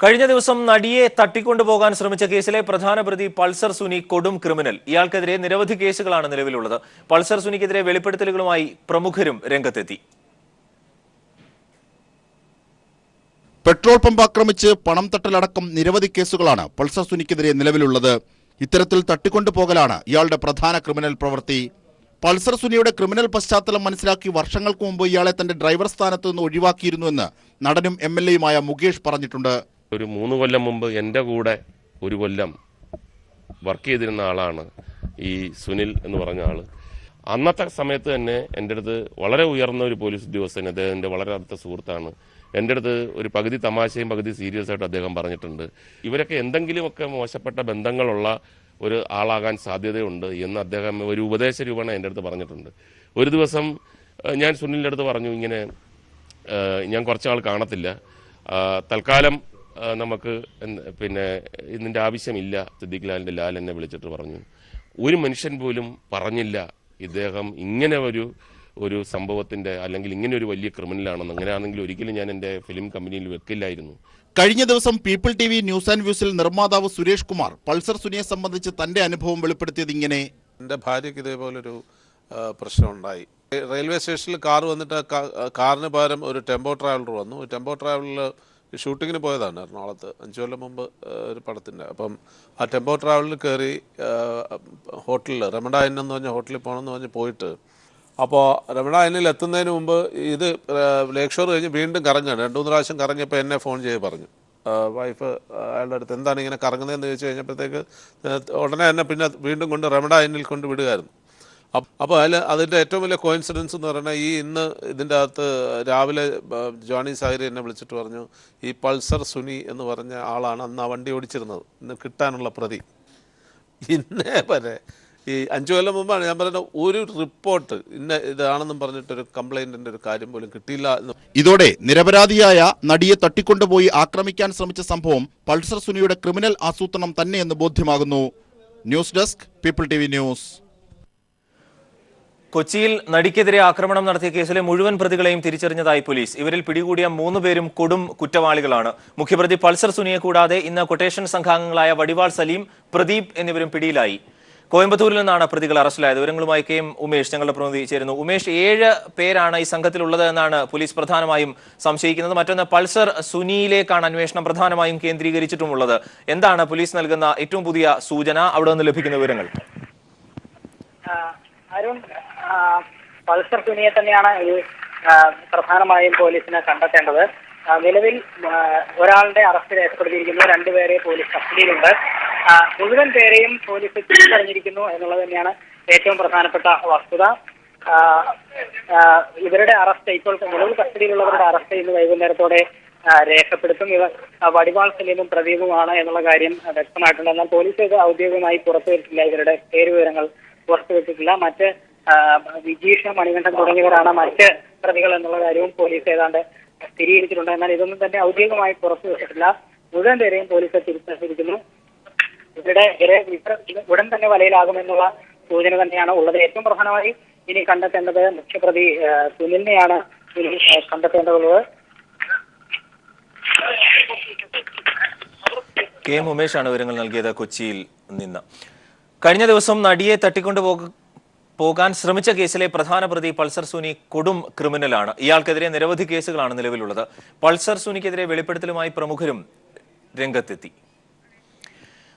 കഴിഞ്ഞ ദിവസം നടിയെ തട്ടിക്കൊണ്ടുപോകാൻ ശ്രമിച്ച കേസിലെ പ്രധാന പ്രതി പൾസർ സുനി കൊടും ക്രിമിനൽ. ഇയാൾക്കെതിരെ നിരവധി കേസുകളാണ് നിലവിലുള്ളത്. പൾസർ സുനിക്കെതിരെ വെളിപ്പെടുത്തലുകളുമായി പ്രമുഖരും രംഗത്തെത്തി. പെട്രോൾ പമ്പ് ആക്രമിച്ച് പണം തട്ടലടക്കം നിരവധി കേസുകളാണ് പൾസർ സുനിക്കെതിരെ നിലവിലുള്ളത്. ഇത്തരത്തിൽ തട്ടിക്കൊണ്ടുപോകലാണ് ഇയാളുടെ പ്രധാന ക്രിമിനൽ പ്രവൃത്തി. പൾസർ സുനിയുടെ ക്രിമിനൽ പശ്ചാത്തലം മനസ്സിലാക്കി വർഷങ്ങൾക്ക് മുമ്പ് ഇയാളെ തന്റെ ഡ്രൈവർ സ്ഥാനത്ത് നിന്ന് ഒഴിവാക്കിയിരുന്നുവെന്ന് നടനും MLA-യുമായ മുകേഷ് പറഞ്ഞിട്ടുണ്ട്. ഒരു 3 കൊല്ലം മുമ്പ് എൻ്റെ കൂടെ ഒരു കൊല്ലം വർക്ക് ചെയ്തിരുന്ന ആളാണ് ഈ സുനിൽ എന്ന് പറഞ്ഞ ആൾ. അന്നത്തെ സമയത്ത് തന്നെ എൻ്റെ അടുത്ത് വളരെ ഉയർന്ന ഒരു പോലീസ് ഉദ്യോഗസ്ഥൻ, അദ്ദേഹത്തിൻ്റെ വളരെ അടുത്ത സുഹൃത്താണ്, എൻ്റെ അടുത്ത് ഒരു പകുതി തമാശയും പകുതി സീരിയസ് ആയിട്ട് അദ്ദേഹം പറഞ്ഞിട്ടുണ്ട്. ഇവരൊക്കെ എന്തെങ്കിലുമൊക്കെ മോശപ്പെട്ട ബന്ധങ്ങളുള്ള ഒരു ആളാകാൻ സാധ്യതയുണ്ട് എന്ന് അദ്ദേഹം ഒരു ഉപദേശ രൂപേണ എൻ്റെ അടുത്ത് പറഞ്ഞിട്ടുണ്ട്. ഒരു ദിവസം ഞാൻ സുനിലിൻ്റെ അടുത്ത് പറഞ്ഞു, ഇങ്ങനെ ഞാൻ കുറച്ചാൾ കാണത്തില്ല, തൽക്കാലം നമുക്ക് പിന്നെ ഇതിൻ്റെ ആവശ്യമില്ല. സിദ്ദീഖ് ലാൽ എന്നെ വിളിച്ചിട്ട് പറഞ്ഞു, ഒരു മനുഷ്യൻ പോലും പറഞ്ഞില്ല ഇദ്ദേഹം ഇങ്ങനെ ഒരു സംഭവത്തിൻ്റെ അല്ലെങ്കിൽ ഇങ്ങനെ ഒരു വലിയ ക്രിമിനലാണെന്ന്. അങ്ങനെയാണെങ്കിൽ ഒരിക്കലും ഞാൻ എൻ്റെ ഫിലിം കമ്പനിയിൽ വെക്കില്ലായിരുന്നു. കഴിഞ്ഞ ദിവസം പീപ്പിൾ TV ന്യൂസ് ആൻഡ് വ്യൂസിൽ നിർമ്മാതാവ് സുരേഷ് കുമാർ പൾസർ സുനിയെ സംബന്ധിച്ച് തന്റെ അനുഭവം വെളിപ്പെടുത്തിയത് ഇങ്ങനെ: എൻ്റെ ഭാര്യയ്ക്ക് ഇതേപോലൊരു പ്രശ്നമുണ്ടായി. റെയിൽവേ സ്റ്റേഷനിൽ കാർ വന്നിട്ട് കാറിന് പകരം ഒരു ടെമ്പോ ട്രാവലർ വന്നു. ടെമ്പോ ട്രാവലറിൽ ഷൂട്ടിങ്ങിന് പോയതാണ് എറണാകുളത്ത് 5 കൊല്ലം മുമ്പ് ഒരു പടത്തിൻ്റെ. അപ്പം ആ ടെമ്പോ ട്രാവലിൽ കയറി ഹോട്ടലിൽ രമണ ഇൻ എന്ന് പറഞ്ഞ ഹോട്ടലിൽ പോകണമെന്ന് പറഞ്ഞ് പോയിട്ട്, അപ്പോൾ രമണ ഇന്നിൽ എത്തുന്നതിന് മുമ്പ് ഇത് ലേക്ക് ഷോർ കഴിഞ്ഞ് വീണ്ടും കറങ്ങുകയാണ്. 2-3 പ്രാവശ്യം കറങ്ങിയപ്പോൾ എന്നെ ഫോൺ ചെയ്ത് പറഞ്ഞു, വൈഫ് അയാളുടെ അടുത്ത് എന്താണ് ഇങ്ങനെ കറങ്ങുന്നതെന്ന് ചോദിച്ചു കഴിഞ്ഞപ്പോഴത്തേക്ക് ഉടനെ തന്നെ പിന്നെ വീണ്ടും കൊണ്ട് രമണ ഇന്നിൽ കൊണ്ട് വിടുകയായിരുന്നു. അപ്പോൾ അതിൻ്റെ ഏറ്റവും വലിയ കോയിൻസിഡൻസ് എന്ന് പറഞ്ഞാൽ ഇന്ന് ഇതിൻ്റെ അകത്ത് രാവിലെ ജോണി സാഗരി എന്നെ വിളിച്ചിട്ട് പറഞ്ഞു, ഈ പൾസർ സുനി എന്ന് പറഞ്ഞ ആളാണ് അന്ന് ആ വണ്ടി ഓടിച്ചിരുന്നത്, ഇന്ന് കിട്ടാനുള്ള പ്രതി. ഇന്നേ വരെ ഈ 5 കൊല്ലം മുമ്പാണ് ഞാൻ പറഞ്ഞ ഒരു റിപ്പോർട്ട് ഇതാണെന്നും പറഞ്ഞിട്ടൊരു കംപ്ലൈൻറ്റിൻ്റെ ഒരു കാര്യം പോലും കിട്ടിയില്ല എന്ന്. ഇതോടെ നിരപരാധിയായ നടിയെ തട്ടിക്കൊണ്ടുപോയി ആക്രമിക്കാൻ ശ്രമിച്ച സംഭവം പൾസർ സുനിയുടെ ക്രിമിനൽ ആസൂത്രണം തന്നെയെന്ന് ബോധ്യമാകുന്നു. News desk people TV news. കൊച്ചിയിൽ നടിക്കെതിരെ ആക്രമണം നടത്തിയ കേസിലെ മുഴുവൻ പ്രതികളെയും തിരിച്ചറിഞ്ഞതായി പോലീസ്. ഇവരിൽ പിടികൂടിയ 3 പേരും കൊടും കുറ്റവാളികളാണ്. മുഖ്യപ്രതി പൾസർ സുനിയെ കൂടാതെ ഇന്ന് കൊട്ടേഷൻ സംഘാംഗങ്ങളായ വടിവാൾ സലീം, പ്രദീപ് എന്നിവരും പിടിയിലായി. കോയമ്പത്തൂരിൽ നിന്നാണ് പ്രതികൾ അറസ്റ്റിലായത്. വിവരങ്ങളുമായി KM ഉമേഷ് ഞങ്ങളുടെ പ്രതിനിധി ചേരുന്നു. ഉമേഷ്, 7 പേരാണ് ഈ സംഘത്തിലുള്ളത് എന്നാണ് പോലീസ് പ്രധാനമായും സംശയിക്കുന്നത്. മറ്റൊന്ന്, പൾസർ സുനിയിലേക്കാണ് അന്വേഷണം പ്രധാനമായും കേന്ദ്രീകരിച്ചിട്ടുമുള്ളത്. എന്താണ് പോലീസ് നൽകുന്ന ഏറ്റവും പുതിയ സൂചന? അവിടെ നിന്ന് ലഭിക്കുന്ന വിവരങ്ങൾ? അരുൺ, പൾസർ സുനിയെ തന്നെയാണ് പ്രധാനമായും പോലീസിന് കണ്ടെത്തേണ്ടത്. നിലവിൽ ഒരാളുടെ അറസ്റ്റ് രേഖപ്പെടുത്തിയിരിക്കുന്നു, 2 പേരെ പോലീസ് കസ്റ്റഡിയിലുണ്ട്. മുഴുവൻ പേരെയും പോലീസ് തിരിച്ചറിഞ്ഞിരിക്കുന്നു എന്നുള്ളത് തന്നെയാണ് ഏറ്റവും പ്രധാനപ്പെട്ട വസ്തുത. ഇവരുടെ അറസ്റ്റ് ഇപ്പോൾ നിലവിൽ കസ്റ്റഡിയിലുള്ളവരുടെ അറസ്റ്റ് ഇന്ന് വൈകുന്നേരത്തോടെ രേഖപ്പെടുത്തും. ഇവർ വടിവാൾ സലീമും പ്രദീപുമാണ് എന്നുള്ള കാര്യം വ്യക്തമായിട്ടുണ്ട്. എന്നാൽ പോലീസ് ഇത് ഔദ്യോഗികമായി പുറത്തുവിട്ടിട്ടില്ല. ഇവരുടെ പേരുവിവരങ്ങൾ പുറത്തുവിട്ടിട്ടില്ല. മറ്റ് വിജീഷ്, മണികണ്ഠൻ തുടങ്ങിയവരാണ് മറ്റ് പ്രതികൾ എന്നുള്ള കാര്യവും പോലീസ് ഏതാണ്ട് സ്ഥിരീകരിച്ചിട്ടുണ്ട്. എന്നാൽ ഇതൊന്നും തന്നെ ഔദ്യോഗികമായി പുറത്തുവിട്ടിട്ടില്ല. മുഴുവൻ പേരെയും പോലീസ് തിരിച്ചറിഞ്ഞിരിക്കുന്നു. ഇവരുടെ ഉടൻ തന്നെ വലയിലാകുമെന്നുള്ള സൂചന തന്നെയാണ് ഉള്ളത്. ഏറ്റവും പ്രധാനമായി ഇനി കണ്ടെത്തേണ്ടത് മുഖ്യപ്രതി സുനിലിനെയാണ് കണ്ടെത്തേണ്ടതുള്ളത്. KM ഉമേഷാണ് വിവരങ്ങൾ നൽകിയത് കൊച്ചിയിൽ നിന്ന്. കഴിഞ്ഞ ദിവസം നടിയെ തട്ടിക്കൊണ്ടുപോകാൻ ശ്രമിച്ച കേസിലെ പ്രധാന പ്രതി പൾസർ സുനി കൊടും ക്രിമിനലാണ്. ഇയാൾക്കെതിരെ നിരവധി കേസുകളാണ് നിലവിലുള്ളത്. പൾസർ സുനിക്കെതിരെ വെളിപ്പെടുത്തലുമായി പ്രമുഖരും രംഗത്തെത്തി.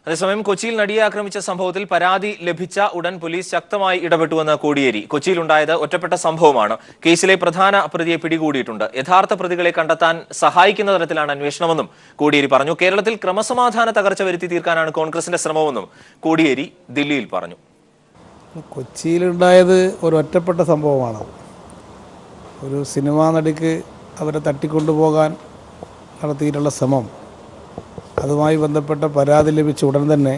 അതേസമയം കൊച്ചിയിൽ നടിയെ ആക്രമിച്ച സംഭവത്തിൽ പരാതി ലഭിച്ച ഉടൻ പോലീസ് ശക്തമായി ഇടപെട്ടുവെന്ന് കോടിയേരി. കൊച്ചിയിലുണ്ടായത് ഒറ്റപ്പെട്ട സംഭവമാണ്. കേസിലെ പ്രധാന പ്രതിയെ പിടികൂടിയിട്ടുണ്ട്. യഥാർത്ഥ പ്രതികളെ കണ്ടെത്താൻ സഹായിക്കുന്ന തരത്തിലാണ് അന്വേഷണമെന്നും കോടിയേരി പറഞ്ഞു. കേരളത്തിൽ ക്രമസമാധാന തകർച്ച വരുത്തി തീർക്കാനാണ് കോൺഗ്രസിന്റെ ശ്രമമെന്നും കോടിയേരി ദില്ലിയിൽ പറഞ്ഞു. കൊച്ചിയിലുണ്ടായത് ഒരു ഒറ്റപ്പെട്ട സംഭവമാണ്. ഒരു സിനിമാ നടിക്ക് അവരെ തട്ടിക്കൊണ്ടുപോകാൻ നടത്തിയിട്ടുള്ള ശ്രമം, അതുമായി ബന്ധപ്പെട്ട പരാതി ലഭിച്ച ഉടൻ തന്നെ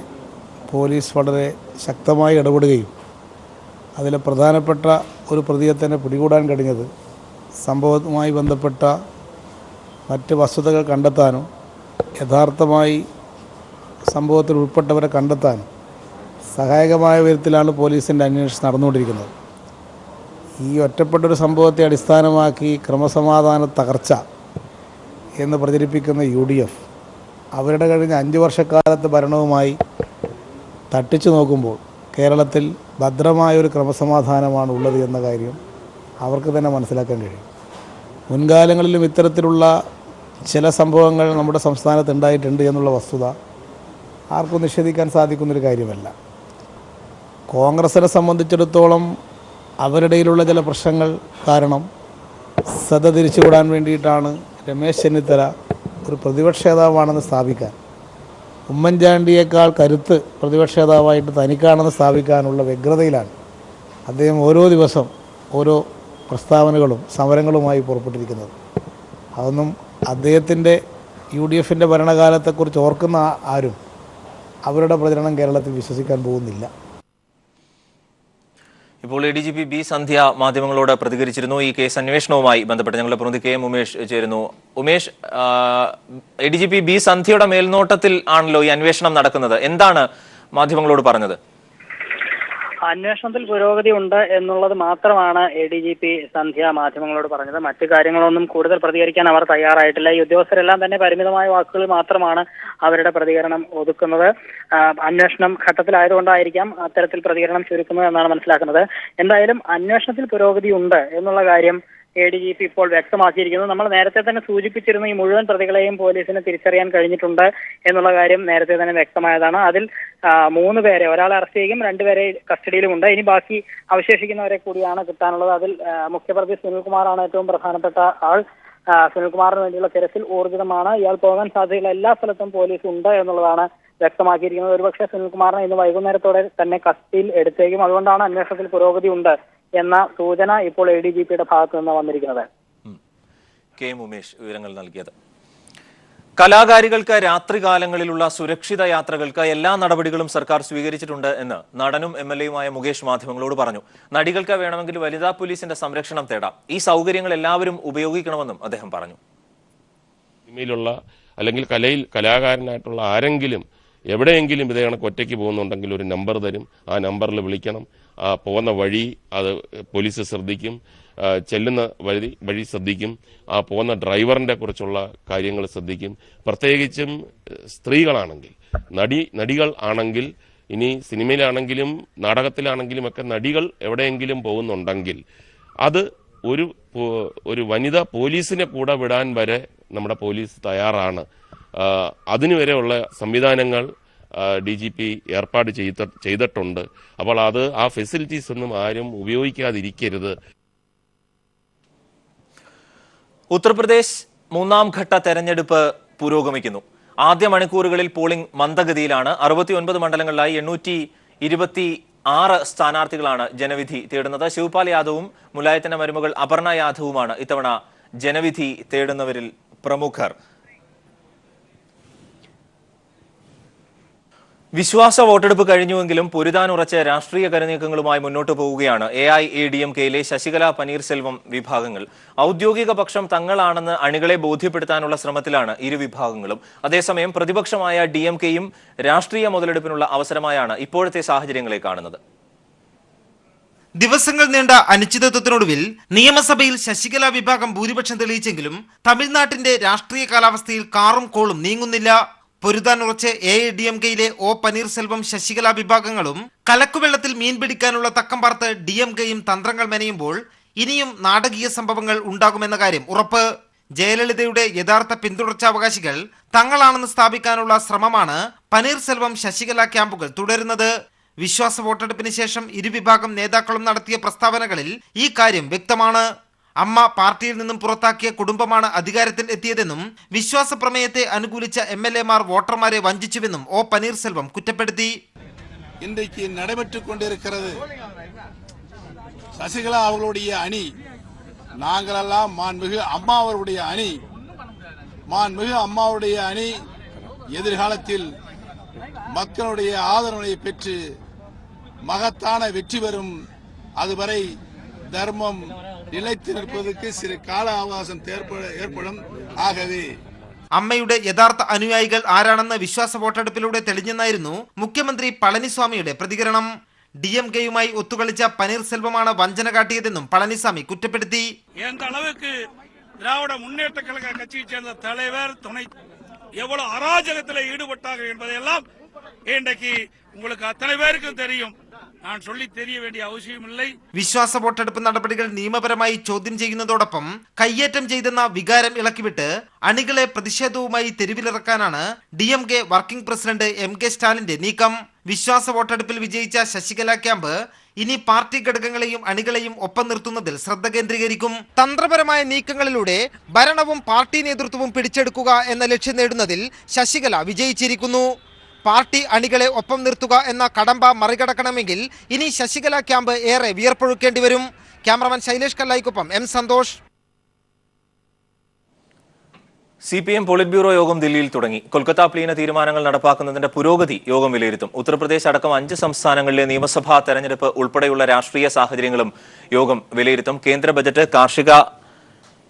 പോലീസ് വളരെ ശക്തമായി ഇടപെടുകയും അതിലെ പ്രധാനപ്പെട്ട ഒരു പ്രതിയെ തന്നെ പിടികൂടാൻ കഴിഞ്ഞത് സംഭവവുമായി ബന്ധപ്പെട്ട മറ്റ് വസ്തുതകൾ കണ്ടെത്താനും യഥാർത്ഥമായി സംഭവത്തിൽ ഉൾപ്പെട്ടവരെ കണ്ടെത്താനും സഹായകമായ വിധത്തിലാണ് പോലീസിൻ്റെ അന്വേഷണം നടന്നുകൊണ്ടിരിക്കുന്നത്. ഈ ഒറ്റപ്പെട്ടൊരു സംഭവത്തെ അടിസ്ഥാനമാക്കി ക്രമസമാധാന തകർച്ച എന്ന് പ്രചരിപ്പിക്കുന്ന UDF അവരുടെ കഴിഞ്ഞ 5 വർഷക്കാലത്തെ ഭരണവുമായി തട്ടിച്ചു നോക്കുമ്പോൾ കേരളത്തിൽ ഭദ്രമായൊരു ക്രമസമാധാനമാണ് ഉള്ളത് എന്ന കാര്യം അവർക്ക് തന്നെ മനസ്സിലാക്കാൻ കഴിയും. മുൻകാലങ്ങളിലും ഇത്തരത്തിലുള്ള ചില സംഭവങ്ങൾ നമ്മുടെ സംസ്ഥാനത്ത് ഉണ്ടായിട്ടുണ്ട് എന്നുള്ള വസ്തുത ആർക്കും നിഷേധിക്കാൻ സാധിക്കുന്നൊരു കാര്യമല്ല. കോൺഗ്രസിനെ സംബന്ധിച്ചിടത്തോളം അവരുടെയിലുള്ള ചില പ്രശ്നങ്ങൾ കാരണം ശ്രദ്ധ തിരിച്ചുവിടാൻ വേണ്ടിയിട്ടാണ് രമേശ് ചെന്നിത്തല ഒരു പ്രതിപക്ഷ നേതാവാണെന്ന് സ്ഥാപിക്കാൻ, ഉമ്മൻചാണ്ടിയേക്കാൾ കരുത്ത് പ്രതിപക്ഷ നേതാവായിട്ട് തനിക്കാണെന്ന് സ്ഥാപിക്കാനുള്ള വ്യഗ്രതയിലാണ് അദ്ദേഹം ഓരോ ദിവസം ഓരോ പ്രസ്താവനകളും സമരങ്ങളുമായി പുറപ്പെട്ടിരിക്കുന്നത്. അതൊന്നും അദ്ദേഹത്തിൻ്റെ UDFൻ്റെ ഭരണകാലത്തെക്കുറിച്ച് ഓർക്കുന്ന ആരും അവരുടെ പ്രചരണം കേരളത്തിൽ വിശ്വസിക്കാൻ പോകുന്നില്ല. ഇപ്പോൾ ADGP ബി സന്ധ്യ മാധ്യമങ്ങളോട് പ്രതികരിച്ചിരുന്നു. ഈ കേസ് അന്വേഷണവുമായി ബന്ധപ്പെട്ട് ഞങ്ങളുടെ പ്രതിനിധി KM ഉമേഷ് ചേരുന്നു. ഉമേഷ്, ADGP ബി സന്ധ്യയുടെ മേൽനോട്ടത്തിൽ ആണല്ലോ ഈ അന്വേഷണം നടക്കുന്നത്. എന്താണ് മാധ്യമങ്ങളോട് പറഞ്ഞത്? അന്വേഷണത്തിൽ പുരോഗതി ഉണ്ട് എന്നുള്ളത് മാത്രമാണ് ADGP സന്ധ്യ മാധ്യമങ്ങളോട് പറഞ്ഞത്. മറ്റു കാര്യങ്ങളൊന്നും കൂടുതൽ പ്രതികരിക്കാൻ അവർ തയ്യാറായിട്ടില്ല. ഈ ഉദ്യോഗസ്ഥരെല്ലാം തന്നെ പരിമിതമായ വാക്കുകളിൽ മാത്രമാണ് അവരുടെ പ്രതികരണം ഒതുക്കുന്നത്. അന്വേഷണം ഘട്ടത്തിലായതുകൊണ്ടായിരിക്കാം അത്തരത്തിൽ പ്രതികരണം ചുരുക്കുന്നത് എന്നാണ് മനസ്സിലാക്കുന്നത്. എന്തായാലും അന്വേഷണത്തിൽ പുരോഗതി ഉണ്ട് എന്നുള്ള കാര്യം ADGP ഇപ്പോൾ വ്യക്തമാക്കിയിരിക്കുന്നു. നമ്മൾ നേരത്തെ തന്നെ സൂചിപ്പിച്ചിരുന്നു, ഈ മുഴുവൻ പ്രതികളെയും പോലീസിന് തിരിച്ചറിയാൻ കഴിഞ്ഞിട്ടുണ്ട് എന്നുള്ള കാര്യം നേരത്തെ തന്നെ വ്യക്തമായതാണ്. അതിൽ 3 പേരെ, ഒരാളെ അറസ്റ്റ് ചെയ്യുകയും 2 പേരെ കസ്റ്റഡിയിലുമുണ്ട്. ഇനി ബാക്കി അവശേഷിക്കുന്നവരെ കൂടിയാണ് കിട്ടാനുള്ളത്. അതിൽ മുഖ്യപ്രതി സുനിൽകുമാറാണ് ഏറ്റവും പ്രധാനപ്പെട്ട ആൾ. സുനിൽകുമാറിന് വേണ്ടിയുള്ള തിരച്ചിൽ ഊർജിതമാണ്. ഇയാൾ പോകാൻ സാധ്യതയുള്ള എല്ലാ സ്ഥലത്തും പോലീസ് ഉണ്ട് എന്നുള്ളതാണ് വ്യക്തമാക്കിയിരിക്കുന്നത്. ഒരുപക്ഷെ സുനിൽകുമാറിനെ ഇന്ന് വൈകുന്നേരത്തോടെ തന്നെ കസ്റ്റഡിയിൽ എടുത്തേക്കും. അതുകൊണ്ടാണ് അന്വേഷണത്തിൽ പുരോഗതി ഉണ്ട് എന്ന സൂചന ഇപ്പോൾ ADGPയുടെ ഭാഗത്ത് നിന്ന് വന്നിരിക്കുന്നത്. KM ഉമേഷ് വിവരങ്ങൾ നൽകിയത്. കലാകാരികൾക്ക് രാത്രികാലങ്ങളിലുള്ള സുരക്ഷിത യാത്രകൾക്ക് എല്ലാ നടപടികളും സർക്കാർ സ്വീകരിച്ചിട്ടുണ്ട് എന്ന് നടനും MLAയുമായ മുകേഷ് മാധ്യമങ്ങളോട് പറഞ്ഞു. നടികൾക്ക് വേണമെങ്കിൽ വനിതാ പോലീസിന്റെ സംരക്ഷണം തേടാം. ഈ സൗകര്യങ്ങൾ എല്ലാവരും ഉപയോഗിക്കണമെന്നും അദ്ദേഹം പറഞ്ഞു. സിനിമയിലുള്ള അല്ലെങ്കിൽ കലാകാരനായിട്ടുള്ള ആരെങ്കിലും എവിടെയെങ്കിലും ഇതേ കണക്ക് ഒറ്റയ്ക്ക് പോകുന്നുണ്ടെങ്കിൽ ഒരു നമ്പർ തരും. ആ നമ്പറിൽ വിളിക്കണം. ആ പോകുന്ന വഴി അത് പോലീസ് ശ്രദ്ധിക്കും, ചെല്ലുന്ന വഴി ശ്രദ്ധിക്കും, ആ പോകുന്ന ഡ്രൈവറിൻ്റെ കുറിച്ചുള്ള കാര്യങ്ങൾ ശ്രദ്ധിക്കും. പ്രത്യേകിച്ചും സ്ത്രീകളാണെങ്കിൽ, നടികൾ ആണെങ്കിൽ, ഇനി സിനിമയിലാണെങ്കിലും നാടകത്തിലാണെങ്കിലും ഒക്കെ നടികൾ എവിടെയെങ്കിലും പോകുന്നുണ്ടെങ്കിൽ അത് ഒരു വനിതാ പോലീസിനെ കൂടെ വിടാൻ വരെ നമ്മുടെ പോലീസ് തയ്യാറാണ്. അതിനുവരെയുള്ള സംവിധാനങ്ങൾ DGP ഏർപ്പാട് ചെയ്തിട്ടുണ്ട്. അപ്പോൾ ആ ഫെസിലിറ്റീസ് ഒന്നും ആരും ഉപയോഗിക്കാതിരിക്കരുത്. ഉത്തർപ്രദേശ് 3ാം ഘട്ട തെരഞ്ഞെടുപ്പ് പുരോഗമിക്കുന്നു. ആദ്യ മണിക്കൂറുകളിൽ പോളിംഗ് മന്ദഗതിയിലാണ്. 69 മണ്ഡലങ്ങളിലായി 826 സ്ഥാനാർത്ഥികളാണ് ജനവിധി തേടുന്നത്. ശിവപാൽ യാദവും മുലായത്തിന്റെ മരുമകൾ അപർണ യാദവുമാണ് ഇത്തവണ ജനവിധി തേടുന്നവരിൽ പ്രമുഖർ. വിശ്വാസ വോട്ടെടുപ്പ് കഴിഞ്ഞുവെങ്കിലും പൊരുതാനുറച്ച രാഷ്ട്രീയ കരുനീക്കങ്ങളുമായി മുന്നോട്ടു പോവുകയാണ് AIADMKയിലെ ശശികല പനീർസെൽവം വിഭാഗങ്ങൾ. ഔദ്യോഗിക പക്ഷം തങ്ങളാണെന്ന് അണികളെ ബോധ്യപ്പെടുത്താനുള്ള ശ്രമത്തിലാണ് ഇരു വിഭാഗങ്ങളും. അതേസമയം പ്രതിപക്ഷമായ DMKയും രാഷ്ട്രീയ മുതലെടുപ്പിനുള്ള അവസരമായാണ് ഇപ്പോഴത്തെ സാഹചര്യങ്ങളെ കാണുന്നത്. ദിവസങ്ങൾ നീണ്ട അനിശ്ചിതത്വത്തിനൊടുവിൽ നിയമസഭയിൽ ശശികല വിഭാഗം ഭൂരിപക്ഷം തെളിയിച്ചെങ്കിലും തമിഴ്നാട്ടിന്റെ രാഷ്ട്രീയ കാലാവസ്ഥയിൽ കാറും കോളും നീങ്ങുന്നില്ല. പൊരുതാൻ ഉറച്ച് AIADMKയിലെ O പനീർസെൽവം ശശികല വിഭാഗങ്ങളും കലക്കുവെള്ളത്തിൽ മീൻ പിടിക്കാനുള്ള തക്കം പാർത്ത് DMKയും തന്ത്രങ്ങൾ മെനയുമ്പോൾ ഇനിയും നാടകീയ സംഭവങ്ങൾ ഉണ്ടാകുമെന്ന കാര്യം ഉറപ്പ്. ജയലളിതയുടെ യഥാർത്ഥ പിന്തുടർച്ചാവകാശികൾ തങ്ങളാണെന്ന് സ്ഥാപിക്കാനുള്ള ശ്രമമാണ് പനീർസെൽവം ശശികല ക്യാമ്പുകൾ തുടരുന്നത്. വിശ്വാസ വോട്ടെടുപ്പിന് ശേഷം ഇരുവിഭാഗം നേതാക്കളും നടത്തിയ പ്രസ്താവനകളിൽ ഈ കാര്യം വ്യക്തമാണ്. അമ്മ പാർട്ടിയിൽ നിന്നും പുറത്താക്കിയ കുടുംബമാണ് അധികാരത്തിൽ എത്തിയതെന്നും വിശ്വാസ പ്രമേയത്തെ അനുകൂലിച്ച MLAമാർ വോട്ടർമാരെ വഞ്ചിച്ചുവെന്നും O പനീർസെൽവം കുറ്റപ്പെടുത്തി. இன்றைக்கு நடைபெற்றுக் கொண்டிருக்கிறது சசிகலா அவர்களுடைய அணி, நாங்களெல்லாம் மாண்புமிகு அம்மா அவருடைய அணி. மாண்புமிகு அம்மாவுடைய அணி எதிர்காலத்தில் மக்களுடைய ஆதரவை பெற்று மகத்தான வெற்றி பெறும். அதுவரை தர்மம் நிலைத்து நிற்பதற்கு சிறு கால அவகாசம் ஏற்படும். ஆகவே അമ്മയുടെ യഥാർത്ഥ അനുയായികൾ ആരാണെന്ന് വിശ്വാസ വോട്ടെടുപ്പിലൂടെ തെളിഞ്ഞെന്നായിരുന്നു മുഖ്യമന്ത്രി പളനിസ്വാമിയുടെ പ്രതികരണം. DMKയുമായി ഒത്തുകളിച്ച പനീർസെൽവമാണ് വഞ്ചന കാട്ടിയതെന്നും പളനിസ്വാമി കുറ്റപ്പെടുത്തി. எந்த அளவுக்கு திராவிட முன்னேற்ற கழக கட்சியை சேர்ந்த தலைவர், துணை எவ்வளவு அராஜகத்தில் ஈடுபட்டார்கள் என்பதையெல்லாம் இன்றைக்கு உங்களுக்கு அத்தனை பேருக்கும் தெரியும். நான் சொல்லி தெரிய வேண்டிய അവசிയമില്ല. വിശ്വാസ വോട്ടെടുപ്പ് നടപടികൾ നിയമപരമായി ചോദ്യം ചെയ്യുന്നതോടൊപ്പം കയ്യേറ്റം ചെയ്തെന്ന വികാരം ഇളക്കിവിട്ട് അണികളെ പ്രതിഷേധവുമായി തെരുവിലിറക്കാനാണ് DMK വർക്കിംഗ് പ്രസിഡന്റ് MK സ്റ്റാലിന്റെ നീക്കം. വിശ്വാസ വോട്ടെടുപ്പിൽ വിജയിച്ച ശശികല ക്യാമ്പ് ഇനി പാർട്ടി ഘടകങ്ങളെയും അണികളെയും ഒപ്പം നിർത്തുന്നതിൽ ശ്രദ്ധ കേന്ദ്രീകരിക്കും. തന്ത്രപരമായ നീക്കങ്ങളിലൂടെ ഭരണവും പാർട്ടി നേതൃത്വവും പിടിച്ചെടുക്കുക എന്ന ലക്ഷ്യം നേടുന്നതിൽ ശശികല വിജയിച്ചിരിക്കുന്നു. പാർട്ടി അണികളെ ഒപ്പം നിർത്തുക എന്ന കടമ്പ മറികടക്കണമെങ്കിൽ ഇനി ശശികല ക്യാമ്പ് ഏറെ വിയർപ്പൊഴുക്കേണ്ടി വരും. ക്യാമറമാൻ ശൈലേഷ് കല്ലായിക്കൊപ്പം M Santhosh. CPM polit bureau യോഗം ദില്ലിയിൽ തുടങ്ങി. കൊൽക്കത്ത പ്ലീന തീരുമാനങ്ങൾ നടപ്പാക്കുന്നതിന്റെ പുരോഗതി യോഗം വിലയിരുത്തും. ഉത്തർപ്രദേശ് അടക്കം 5 സംസ്ഥാനങ്ങളിലെ നിയമസഭാ തെരഞ്ഞെടുപ്പ് ഉൾപ്പെടെയുള്ള രാഷ്ട്രീയ സാഹചര്യങ്ങളും യോഗം വിലയിരുത്തും. കേന്ദ്ര ബജറ്റ്, കാർഷിക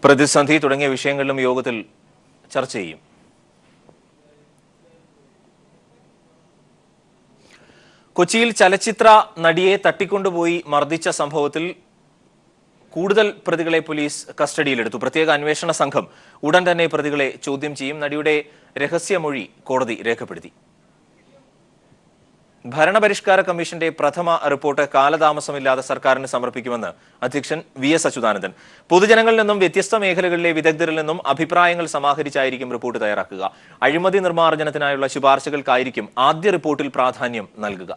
പ്രതിസന്ധി തുടങ്ങിയ വിഷയങ്ങളിലും യോഗത്തിൽ ചർച്ച ചെയ്യും. കൊച്ചിയിൽ ചലച്ചിത്ര നടിയെ തട്ടിക്കൊണ്ടുപോയി മർദ്ദിച്ച സംഭവത്തിൽ കൂടുതൽ പ്രതികളെ പോലീസ് കസ്റ്റഡിയിലെടുത്തു. പ്രത്യേക അന്വേഷണ സംഘം ഉടൻ തന്നെ പ്രതികളെ ചോദ്യം ചെയ്യും. നടിയുടെ രഹസ്യമൊഴി കോടതി രേഖപ്പെടുത്തി. ഭരണപരിഷ്കാര കമ്മീഷന്റെ പ്രഥമ റിപ്പോർട്ട് കാലതാമസമില്ലാതെ സർക്കാരിന് സമർപ്പിക്കുമെന്ന് അധ്യക്ഷൻ VS അച്യുതാനന്ദൻ. പൊതുജനങ്ങളിൽ നിന്നും വ്യത്യസ്ത മേഖലകളിലെ വിദഗ്ധരിൽ നിന്നും അഭിപ്രായങ്ങൾ സമാഹരിച്ചായിരിക്കും റിപ്പോർട്ട് തയ്യാറാക്കുക. അഴിമതി നിർമ്മാർജ്ജനത്തിനായുള്ള ശുപാർശകൾക്കായിരിക്കും ആദ്യ റിപ്പോർട്ടിൽ പ്രാധാന്യം നൽകുക.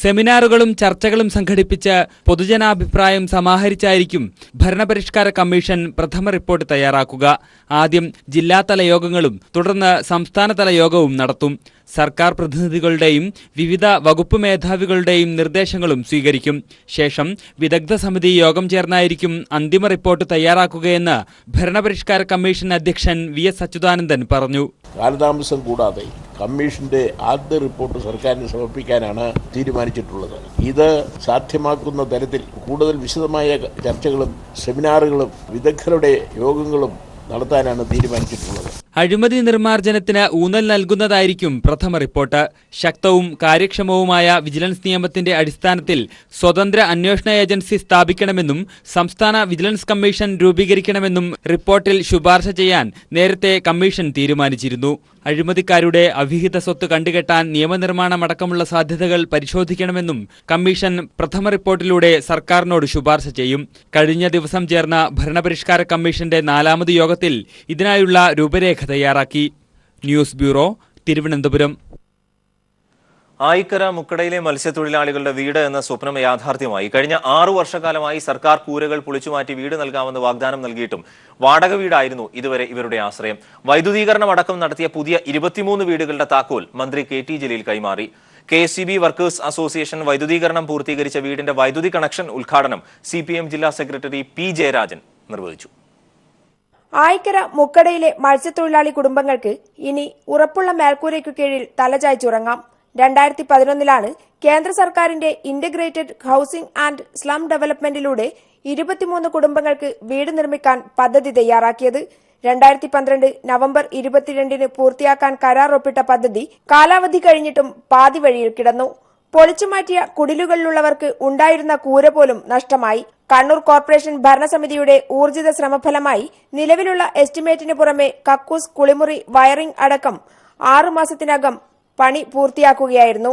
സെമിനാറുകളും ചർച്ചകളും സംഘടിപ്പിച്ച് പൊതുജനാഭിപ്രായം സമാഹരിച്ചായിരിക്കും ഭരണപരിഷ്കാര കമ്മീഷൻ പ്രഥമ റിപ്പോർട്ട് തയ്യാറാക്കുക. ആദ്യം ജില്ലാതല യോഗങ്ങളും തുടർന്ന് സംസ്ഥാനതല യോഗവും നടത്തും. സർക്കാർ പ്രതിനിധികളുടെയും വിവിധ വകുപ്പ് മേധാവികളുടെയും നിർദ്ദേശങ്ങളും സ്വീകരിക്കും. ശേഷം വിദഗ്ധ സമിതി യോഗം ചേർന്നായിരിക്കും അന്തിമ റിപ്പോർട്ട് തയ്യാറാക്കുകയെന്ന് ഭരണപരിഷ്കാര കമ്മീഷൻ അധ്യക്ഷൻ VS അച്യുതാനന്ദൻ പറഞ്ഞു. കാലതാമസം കൂടാതെ കമ്മീഷന്റെ ആദ്യ റിപ്പോർട്ട് സർക്കാരിന് സമർപ്പിക്കാനാണ് തീരുമാനിച്ചിട്ടുള്ളത്. ഇത് സാധ്യമാക്കുന്ന തരത്തിൽ കൂടുതൽ വിശദമായ ചർച്ചകളും സെമിനാറുകളും വിദഗ്ധരുടെ യോഗങ്ങളും നടത്താനാണ് തീരുമാനിച്ചിട്ടുള്ളത്. അഴിമതി നിർമ്മാർജ്ജനത്തിന് ഊന്നൽ നൽകുന്നതായിരിക്കും പ്രഥമ റിപ്പോർട്ട്. ശക്തവും കാര്യക്ഷമവുമായ വിജിലൻസ് നിയമത്തിന്റെ അടിസ്ഥാനത്തിൽ സ്വതന്ത്ര അന്വേഷണ ഏജൻസി സ്ഥാപിക്കണമെന്നും സംസ്ഥാന വിജിലൻസ് കമ്മീഷൻ രൂപീകരിക്കണമെന്നും റിപ്പോർട്ടിൽ ശുപാർശ ചെയ്യാൻ നേരത്തെ കമ്മീഷൻ തീരുമാനിച്ചിരുന്നു. അഴിമതിക്കാരുടെ അവിഹിത സ്വത്ത് കണ്ടുകെട്ടാൻ നിയമനിർമ്മാണമടക്കമുള്ള സാധ്യതകൾ പരിശോധിക്കണമെന്നും കമ്മീഷൻ പ്രഥമ റിപ്പോർട്ടിലൂടെ സർക്കാരിനോട് ശുപാർശ ചെയ്യും. കഴിഞ്ഞ ദിവസം ചേർന്ന ഭരണപരിഷ്കാര കമ്മീഷന്റെ 4ാമത് യോഗത്തിൽ ഇതിനായുള്ള രൂപരേഖ തയ്യാറാക്കി. News bureau, Thiruvananthapuram. ആയിക്കര മുക്കടയിലെ മത്സ്യത്തൊഴിലാളികളുടെ വീട് എന്ന സ്വപ്നം യാഥാർത്ഥ്യമായി. കഴിഞ്ഞ 6 വർഷക്കാലമായി സർക്കാർ കൂരകൾ പൊളിച്ചുമാറ്റി വീട് നൽകാമെന്ന് വാഗ്ദാനം നൽകിയിട്ടും വാടക വീടായിരുന്നു ഇതുവരെ ഇവരുടെ ആശ്രയം. വൈദ്യുതീകരണം അടക്കം നടത്തിയ പുതിയ 23 വീടുകളുടെ താക്കോൽ മന്ത്രി KT ജലീൽ കൈമാറി. KSCB വർക്കേഴ്സ് അസോസിയേഷൻ വൈദ്യുതീകരണം പൂർത്തീകരിച്ച വീടിന്റെ വൈദ്യുതി കണക്ഷൻ ഉദ്ഘാടനം CPM ജില്ലാ സെക്രട്ടറി P ജയരാജൻ നിർവഹിച്ചു. ആയിക്കര മുക്കടയിലെ മത്സ്യത്തൊഴിലാളി കുടുംബങ്ങൾക്ക് ഇനി ഉറപ്പുള്ള മേൽക്കൂരയ്ക്കു കീഴിൽ തലചായ്ച്ചുറങ്ങാം. 2011 കേന്ദ്ര സർക്കാരിന്റെ ഇന്റഗ്രേറ്റഡ് ഹൌസിംഗ് ആൻഡ് സ്ലം ഡെവലപ്മെന്റിലൂടെ 23 കുടുംബങ്ങൾക്ക് വീട് നിർമ്മിക്കാൻ പദ്ധതി തയ്യാറാക്കിയത്. 2012 നവംബർ 22 പൂർത്തിയാക്കാൻ കരാർ ഒപ്പിട്ട പദ്ധതി കാലാവധി കഴിഞ്ഞിട്ടും പാതി വഴിയിൽ കിടന്നു. പൊളിച്ചുമാറ്റിയ കുടിലുകളിലുള്ളവർക്ക് ഉണ്ടായിരുന്ന കൂര പോലും നഷ്ടമായി. കണ്ണൂർ കോർപ്പറേഷൻ ഭരണസമിതിയുടെ ഊർജിത ശ്രമഫലമായി നിലവിലുള്ള എസ്റ്റിമേറ്റിന് പുറമെ കക്കൂസ്, കുളിമുറി, വയറിംഗ് അടക്കം 6 മാസത്തിനകം പണി പൂർത്തിയാക്കുകയായിരുന്നു.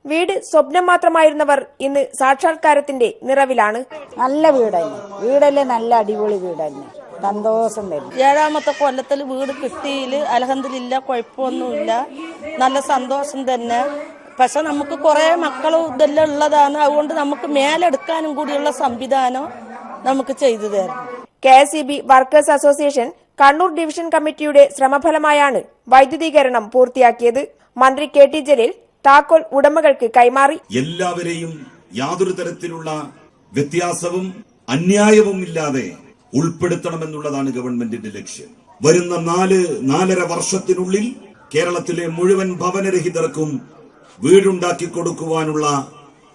വീട് സ്വപ്നം മാത്രമായിരുന്നവർ ഇന്ന് സാക്ഷാത്കാരത്തിന്റെ നിറവിലാണ്. നല്ല വീടല്ലേ, നല്ല അടിപൊളി വീടല്ലേ, സന്തോഷം തരും. 7ാമത്തെ കൊല്ലത്തിൽ വീട് കിട്ടിയില് അൽഹംദുലില്ലാ, കുഴപ്പമൊന്നുമില്ല, നല്ല സന്തോഷം തന്നെ. പക്ഷെ നമുക്ക് കുറെ മക്കളും ഇതെല്ലാം ഉള്ളതാണ്. അതുകൊണ്ട് നമുക്ക് മേലെടുക്കാനും കൂടിയുള്ള സംവിധാനം നമുക്ക് ചെയ്തു തരണം. KSCB workers association Kannur division കമ്മിറ്റിയുടെ ശ്രമഫലമായാണ് വൈദ്യുതീകരണം പൂർത്തിയാക്കിയത്. മന്ത്രി KT ജലീൽ താക്കോൽ ഉടമകൾക്ക് കൈമാറി. എല്ലാവരെയും യാതൊരു തരത്തിലുള്ള വ്യത്യാസവും അന്യായവും ഇല്ലാതെ ഉൾപ്പെടുത്തണമെന്നുള്ളതാണ് ഗവൺമെന്റിന്റെ ലക്ഷ്യം. വരുന്ന 4-4.5 വർഷത്തിനുള്ളിൽ കേരളത്തിലെ മുഴുവൻ ഭവനരഹിതർക്കും വീടുണ്ടാക്കി കൊടുക്കുവാനുള്ള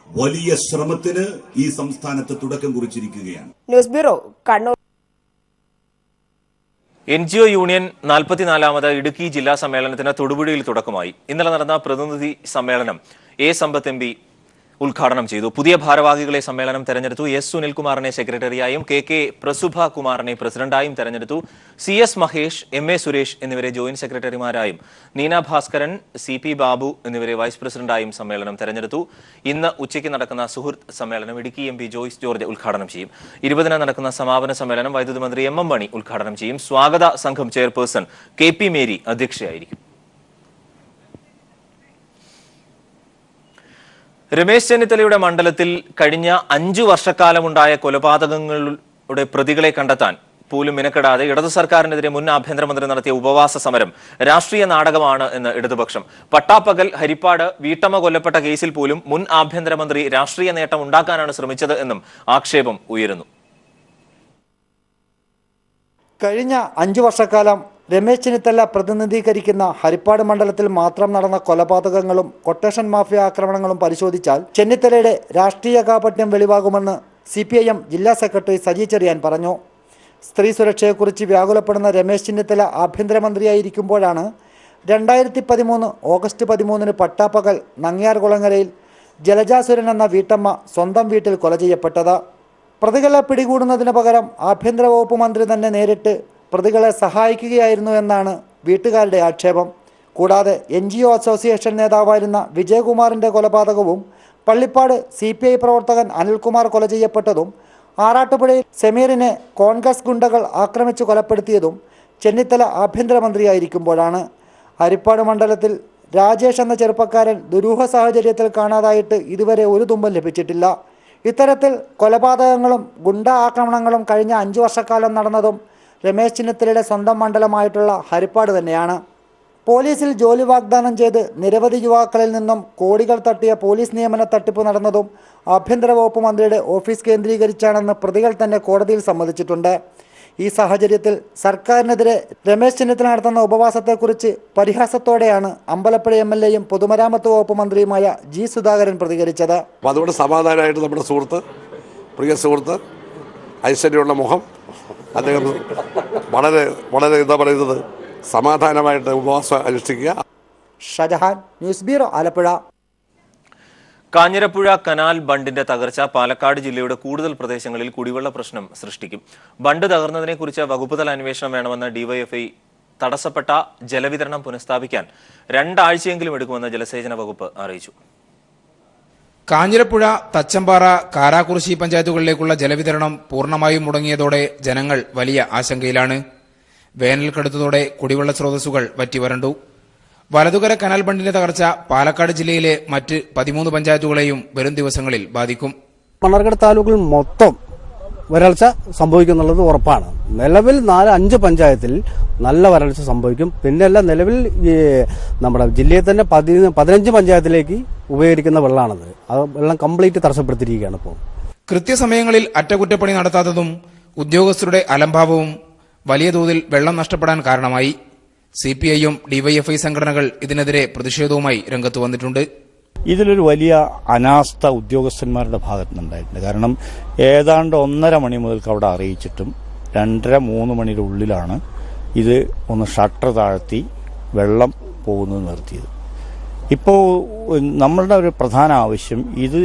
വലിയ ശ്രമത്തിന് ഈ സംസ്ഥാനത്ത് തുടക്കം കുറിച്ചിരിക്കുകയാണ്. News bureau, Kannur. NGO union 44ാമത് ഇടുക്കി ജില്ലാ സമ്മേളനത്തിന് തൊടുപുഴയിൽ തുടക്കമായി. ഇന്നലെ നടന്ന പ്രതിനിധി സമ്മേളനം A സമ്പത്ത് MP ഉദ്ഘാടനം ചെയ്തു. പുതിയ ഭാരവാഹികളെ സമ്മേളനം തെരഞ്ഞെടുത്തു. എസ് സുനിൽകുമാറിനെ സെക്രട്ടറിയായും കെ പ്രസുഭ കുമാറിനെ പ്രസിഡന്റായും തെരഞ്ഞെടുത്തു. CS മഹേഷ്, MA സുരേഷ് എന്നിവരെ ജോയിന്റ് സെക്രട്ടറിമാരായും നീന ഭാസ്കരൻ, CP ബാബു എന്നിവരെ വൈസ് പ്രസിഡന്റായും സമ്മേളനം തെരഞ്ഞെടുത്തു. ഇന്ന് ഉച്ചയ്ക്ക് നടക്കുന്ന സുഹൃത്ത് സമ്മേളനം ഇടുക്കി MP ജോയ്സ് ജോർജ് ഉദ്ഘാടനം ചെയ്യും. 20-ന് നടക്കുന്ന സമാപന സമ്മേളനം വൈദ്യുതി മന്ത്രി MM മണി ഉദ്ഘാടനം ചെയ്യും. സ്വാഗത സംഘം ചെയർപേഴ്സൺ KP മേരി അധ്യക്ഷയായിരിക്കും. രമേശ് ചെന്നിത്തലയുടെ മണ്ഡലത്തിൽ കഴിഞ്ഞ 5 വർഷക്കാലമുണ്ടായ കൊലപാതകങ്ങളുടെ പ്രതികളെ കണ്ടെത്താൻ പോലും മിനക്കെടാതെ ഇടതു സർക്കാരിനെതിരെ മുൻ ആഭ്യന്തരമന്ത്രി നടത്തിയ ഉപവാസ സമരം രാഷ്ട്രീയ നാടകമാണ് എന്ന് ഇടതുപക്ഷം. പട്ടാപ്പകൽ ഹരിപ്പാട് വീട്ടമ്മ കൊല്ലപ്പെട്ട കേസിൽ പോലും മുൻ ആഭ്യന്തരമന്ത്രി രാഷ്ട്രീയ നേട്ടം ഉണ്ടാക്കാനാണ് ശ്രമിച്ചത് എന്നും ആക്ഷേപം ഉയരുന്നു. കഴിഞ്ഞ 5 വർഷക്കാലം രമേശ് ചെന്നിത്തല പ്രതിനിധീകരിക്കുന്ന ഹരിപ്പാട് മണ്ഡലത്തിൽ മാത്രം നടന്ന കൊലപാതകങ്ങളും കൊട്ടേഷൻ മാഫിയ ആക്രമണങ്ങളും പരിശോധിച്ചാൽ ചെന്നിത്തലയുടെ രാഷ്ട്രീയ കാപട്യം വെളിവാകുമെന്ന് CPIM ജില്ലാ സെക്രട്ടറി സജി ചെറിയാൻ പറഞ്ഞു. സ്ത്രീ സുരക്ഷയെക്കുറിച്ച് വ്യാകുലപ്പെടുന്ന രമേശ് ചെന്നിത്തല ആഭ്യന്തരമന്ത്രിയായിരിക്കുമ്പോഴാണ് 2013 ഓഗസ്റ്റ് 13-ന് പട്ടാപ്പകൽ നങ്ങ്യാർകുളങ്ങരയിൽ ജലജാസുരൻ എന്ന വീട്ടമ്മ സ്വന്തം വീട്ടിൽ കൊല ചെയ്യപ്പെട്ടത്. പ്രതികളെ പിടികൂടുന്നതിന് പകരം ആഭ്യന്തര വകുപ്പ് മന്ത്രി തന്നെ നേരിട്ട് പ്രതികളെ സഹായിക്കുകയായിരുന്നു എന്നാണ് വീട്ടുകാരുടെ ആക്ഷേപം. കൂടാതെ NGO അസോസിയേഷൻ നേതാവായിരുന്ന വിജയകുമാറിൻ്റെ കൊലപാതകവും പള്ളിപ്പാട് CPI പ്രവർത്തകൻ അനിൽകുമാർ കൊല ചെയ്യപ്പെട്ടതും ആറാട്ടുപുഴയിൽ സമീറിനെ കോൺഗ്രസ് ഗുണ്ടകൾ ആക്രമിച്ചു കൊലപ്പെടുത്തിയതും ചെന്നിത്തല ആഭ്യന്തരമന്ത്രിയായിരിക്കുമ്പോഴാണ്. ഹരിപ്പാട് മണ്ഡലത്തിൽ രാജേഷ് എന്ന ചെറുപ്പക്കാരൻ ദുരൂഹ സാഹചര്യത്തിൽ കാണാതായിട്ട് ഇതുവരെ ഒരു തുമ്പം ലഭിച്ചിട്ടില്ല. ഇത്തരത്തിൽ കൊലപാതകങ്ങളും ഗുണ്ട ആക്രമണങ്ങളും കഴിഞ്ഞ 5 വർഷക്കാലം നടന്നതും രമേശ് ചെന്നിത്തലയുടെ സ്വന്തം മണ്ഡലമായിട്ടുള്ള ഹരിപ്പാട് തന്നെയാണ്. പോലീസിൽ ജോലി വാഗ്ദാനം ചെയ്ത് നിരവധി യുവാക്കളിൽ നിന്നും കോടികൾ തട്ടിയ പോലീസ് നിയമന തട്ടിപ്പ് നടന്നതും ആഭ്യന്തര വകുപ്പ് മന്ത്രിയുടെ ഓഫീസ് കേന്ദ്രീകരിച്ചാണെന്ന് പ്രതികൾ തന്നെ കോടതിയിൽ സമ്മതിച്ചിട്ടുണ്ട്. ഈ സാഹചര്യത്തിൽ സർക്കാരിനെതിരെ രമേശ് ചെന്നിത്തല നടത്തുന്ന ഉപവാസത്തെക്കുറിച്ച് പരിഹാസത്തോടെയാണ് അമ്പലപ്പുഴ MLAയും പൊതുമരാമത്ത് വകുപ്പ് മന്ത്രിയുമായ G സുധാകരൻ പ്രതികരിച്ചത്. അതുകൊണ്ട് സമാധാനമായിട്ട് നമ്മുടെ പ്രിയ സുഹൃത്ത് ഐശ്വര്യമുള്ള മുഖം അദ്ദേഹം വളരെ എന്താ പറയുന്നത് സമാധാനമായിട്ട് ഉപവാസം അനുഷ്ഠിക്കുക. Shajahan, news bureau, Alappuzha. Kanjirappuzha canal ബണ്ടിന്റെ തകർച്ച പാലക്കാട് ജില്ലയുടെ കൂടുതൽ പ്രദേശങ്ങളിൽ കുടിവെള്ള പ്രശ്നം സൃഷ്ടിക്കും. ബണ്ട് തകർന്നതിനെക്കുറിച്ച് വകുപ്പുതല അന്വേഷണം വേണമെന്ന് DYFI തടസ്സപ്പെട്ട ജലവിതരണം പുനഃസ്ഥാപിക്കാൻ 2 ആഴ്ചയെങ്കിലും എടുക്കുമെന്ന് ജലസേചന വകുപ്പ് അറിയിച്ചു. കാഞ്ഞിരപ്പുഴ, തച്ചമ്പാറ, കാരാകുറിശി പഞ്ചായത്തുകളിലേക്കുള്ള ജലവിതരണം പൂർണ്ണമായും മുടങ്ങിയതോടെ ജനങ്ങൾ വലിയ ആശങ്കയിലാണ്. വേനൽ കടുത്തതോടെ കുടിവെള്ള സ്രോതസ്സുകൾ വറ്റിവരണ്ടു. വലതുകര കനാൽ ബണ്ടിന്റെ തകർച്ച പാലക്കാട് ജില്ലയിലെ മറ്റ് 13 പഞ്ചായത്തുകളെയും വരും ദിവസങ്ങളിൽ ബാധിക്കും. മണ്ണാർക്കാട് താലൂക്കിൽ മൊത്തം വരൾച്ച സംഭവിക്കുന്നുള്ളത് ഉറപ്പാണ്. നിലവിൽ 4-5 പഞ്ചായത്തിൽ നല്ല വരൾച്ച സംഭവിക്കും. പിന്നെയല്ല, നിലവിൽ നമ്മുടെ ജില്ലയിൽ തന്നെ 15 പഞ്ചായത്തിലേക്ക് ഉപയോഗിക്കുന്ന വെള്ളമാണത്. ആ വെള്ളം കംപ്ലീറ്റ് തടസ്സപ്പെടുത്തിയിരിക്കുകയാണ് ഇപ്പോൾ. കൃത്യസമയങ്ങളിൽ അറ്റകുറ്റപ്പണി നടത്താത്തതും ഉദ്യോഗസ്ഥരുടെ അലംഭാവവും വലിയ തോതിൽ വെള്ളം നഷ്ടപ്പെടാൻ കാരണമായി. CPIയും DYFI സംഘടനകൾ ഇതിനെതിരെ പ്രതിഷേധവുമായി രംഗത്ത് വന്നിട്ടുണ്ട്. ഇതിലൊരു വലിയ അനാസ്ഥ ഉദ്യോഗസ്ഥന്മാരുടെ ഭാഗത്ത് നിന്നുണ്ടായിട്ടുണ്ട്. കാരണം ഏതാണ്ട് 1.5 മണി മുതൽക്ക് അവിടെ അറിയിച്ചിട്ടും 2:30-3 മണിയുടെ ഉള്ളിലാണ് ഇത് ഒന്ന് ഷട്ടർ താഴ്ത്തി വെള്ളം പോകുന്നത് നിർത്തിയത്. ഇപ്പോൾ നമ്മളുടെ ഒരു പ്രധാന ആവശ്യം ഇത്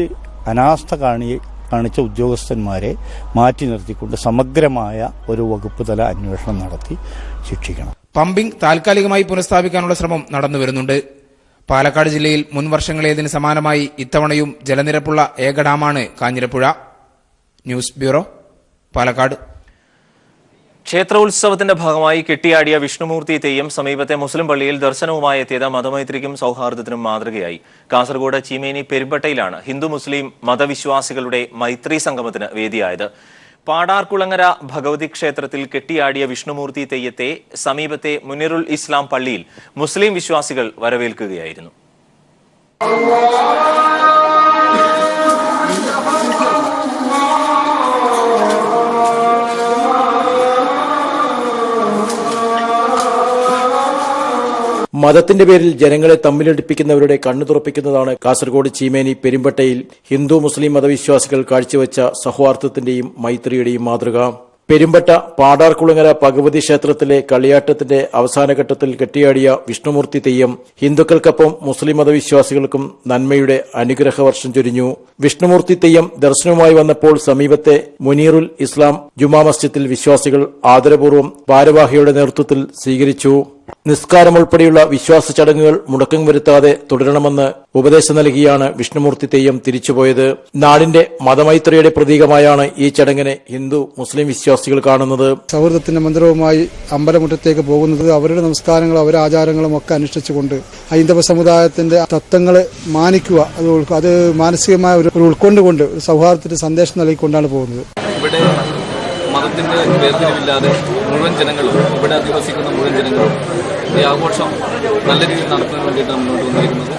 അനാസ്ഥ കാണിച്ച ഉദ്യോഗസ്ഥന്മാരെ മാറ്റി നിർത്തിക്കൊണ്ട് സമഗ്രമായ ഒരു വകുപ്പ് തല അന്വേഷണം നടത്തി ശിക്ഷിക്കണം. പമ്പിംഗ് താൽക്കാലികമായി പുനഃസ്ഥാപിക്കാനുള്ള ശ്രമം നടന്നുവരുന്നുണ്ട്. പാലക്കാട് ജില്ലയിൽ മുൻ വർഷങ്ങളേതിന് സമാനമായി ഇത്തവണയും ജലനിരപ്പുള്ള ഏക ഡാമാണ് കാഞ്ഞിരപ്പുഴ. News bureau, Palakkad. ക്ഷേത്രോത്സവത്തിന്റെ ഭാഗമായി കെട്ടിയാടിയ വിഷ്ണുമൂർത്തി തെയ്യം സമീപത്തെ മുസ്ലിം പള്ളിയിൽ ദർശനവുമായി എത്തിയത് മതമൈത്രിക്കും സൗഹാർദ്ദത്തിനും മാതൃകയായി. കാസർഗോഡ് ചീമേനി പെരുമ്പട്ടയിലാണ് ഹിന്ദു മുസ്ലിം മതവിശ്വാസികളുടെ മൈത്രി സംഗമത്തിന് വേദിയായത്. പാടാർകുളങ്ങര ഭഗവതി ക്ഷേത്രത്തിൽ കെട്ടിയാടിയ വിഷ്ണുമൂർത്തി തെയ്യത്തെ സമീപത്തെ മുനിറുൽ ഇസ്ലാം പള്ളിയിൽ മുസ്ലിം വിശ്വാസികൾ വരവേൽക്കുകയായിരുന്നു. മതത്തിന്റെ പേരിൽ ജനങ്ങളെ തമ്മിലടിപ്പിക്കുന്നവരുടെ കണ്ണു തുറപ്പിക്കുന്നതാണ് കാസർഗോഡ് ചീമേനി പെരുമ്പട്ടയിൽ ഹിന്ദു മുസ്ലിം മതവിശ്വാസികൾ കാഴ്ചവെച്ച സൗഹാർദ്ദത്തിന്റെയും മൈത്രിയുടെയും മാതൃക. പെരുമ്പട്ട പാടാർകുളങ്ങര ഭഗവതി ക്ഷേത്രത്തിലെ കളിയാട്ടത്തിന്റെ അവസാനഘട്ടത്തിൽ കെട്ടിയാടിയ വിഷ്ണുമൂർത്തി തെയ്യം ഹിന്ദുക്കൾക്കൊപ്പം മുസ്ലിം മതവിശ്വാസികൾക്കും നന്മയുടെ അനുഗ്രഹവർഷം ചൊരിഞ്ഞു. വിഷ്ണുമൂർത്തി തെയ്യം ദർശനവുമായി വന്നപ്പോൾ സമീപത്തെ മുനീറുൽ ഇസ്ലാം ജുമാ മസ്ജിദിൽ വിശ്വാസികൾ ആദരപൂർവ്വം ഭാരവാഹിയുടെ നേതൃത്വത്തിൽ സ്വീകരിച്ചു. നിസ്കാരം ഉൾപ്പെടെയുള്ള വിശ്വാസ ചടങ്ങുകൾ മുടക്കം വരുത്താതെ തുടരണമെന്ന് ഉപദേശം നൽകിയാണ് വിഷ്ണുമൂർത്തി തെയ്യം തിരിച്ചുപോയത്. നാടിന്റെ മതമൈത്രിയുടെ പ്രതീകമായാണ് ഈ ചടങ്ങിനെ ഹിന്ദു മുസ്ലിം വിശ്വാസികൾ കാണുന്നത്. സൗഹൃദത്തിന്റെ മന്ത്രവുമായി അമ്പലമുറ്റത്തേക്ക് പോകുന്നത് അവരുടെ നമസ്കാരങ്ങളും അവരുടെ ആചാരങ്ങളും ഒക്കെ അനുഷ്ഠിച്ചുകൊണ്ട് ഹൈന്ദവ സമുദായത്തിന്റെ തത്വങ്ങൾ മാനിക്കുക, അത് മാനസികമായ ഒരു ഉൾക്കൊണ്ടുകൊണ്ട് സൗഹാർദ്ദത്തിന്റെ സന്ദേശം നൽകിക്കൊണ്ടാണ് പോകുന്നത്. ഇവിടെ മതത്തിന്റെ വേർതിരിവില്ലാതെ മുഴുവൻ ജനങ്ങളും, ഇവിടെ അധിവസിക്കുന്ന മുഴുവൻ ജനങ്ങളും ഈ ആഘോഷം നല്ല രീതിയിൽ നടത്താൻ വേണ്ടിയിട്ടാണ് മുന്നോട്ട് വന്നിരിക്കുന്നത്.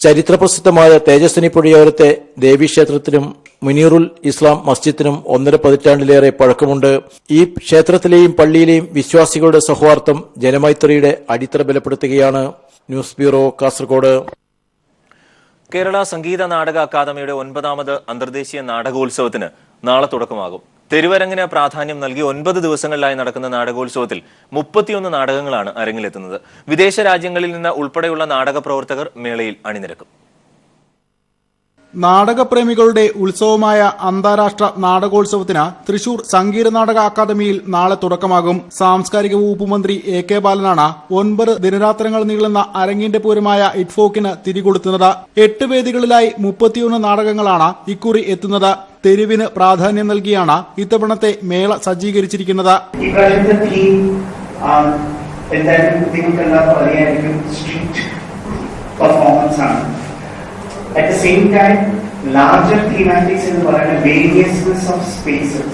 ചരിത്രപ്രസിദ്ധമായ തേജസ്വിനി പുഴയോരത്തെ ദേവീക്ഷേത്രത്തിനും മുനീറുൽ ഇസ്ലാം മസ്ജിദിനും 1.5 പതിറ്റാണ്ടിലേറെ പഴക്കമുണ്ട്. ഈ ക്ഷേത്രത്തിലെയും പള്ളിയിലെയും വിശ്വാസികളുടെ സൗഹാർദ്ദം ജനമൈത്രിയുടെ അടിത്തറ ബലപ്പെടുത്തുകയാണ്. News bureau, Kasaragod. കേരള സംഗീത നാടക അക്കാദമിയുടെ 9ാമത് അന്തർദേശീയ നാടകോത്സവത്തിന് നാളെ തുടക്കമാകും. തെരുവരങ്ങിന് പ്രാധാന്യം നൽകി 9 ദിവസങ്ങളിലായി നടക്കുന്ന നാടകോത്സവത്തിൽ 31 നാടകങ്ങളാണ് അരങ്ങിലെത്തുന്നത്. വിദേശ രാജ്യങ്ങളിൽ നിന്ന് ഉൾപ്പെടെയുള്ള നാടക പ്രവർത്തകർ മേളയിൽ അണിനിരക്കും. നാടകപ്രേമികളുടെ ഉത്സവമായ അന്താരാഷ്ട്ര നാടകോത്സവത്തിന് തൃശൂർ സംഗീത നാടക അക്കാദമിയിൽ നാളെ തുടക്കമാകും. സാംസ്കാരിക വകുപ്പ് മന്ത്രി AK ബാലനാണ് 9 ദിനരാത്രങ്ങൾ നീളുന്ന അരങ്ങിന്റെ പൂരമായ ഇറ്റ്ഫോക്കിന് തിരികൊളുത്തുന്നത്. 8 വേദികളിലായി 31 നാടകങ്ങളാണ് ഇക്കുറി എത്തുന്നത്. തെരുവിന് പ്രാധാന്യം നൽകിയാണ് ഇത്തവണത്തെ മേള സജ്ജീകരിച്ചിരിക്കുന്നത്. At the same time, larger thematics in the variousness of spaces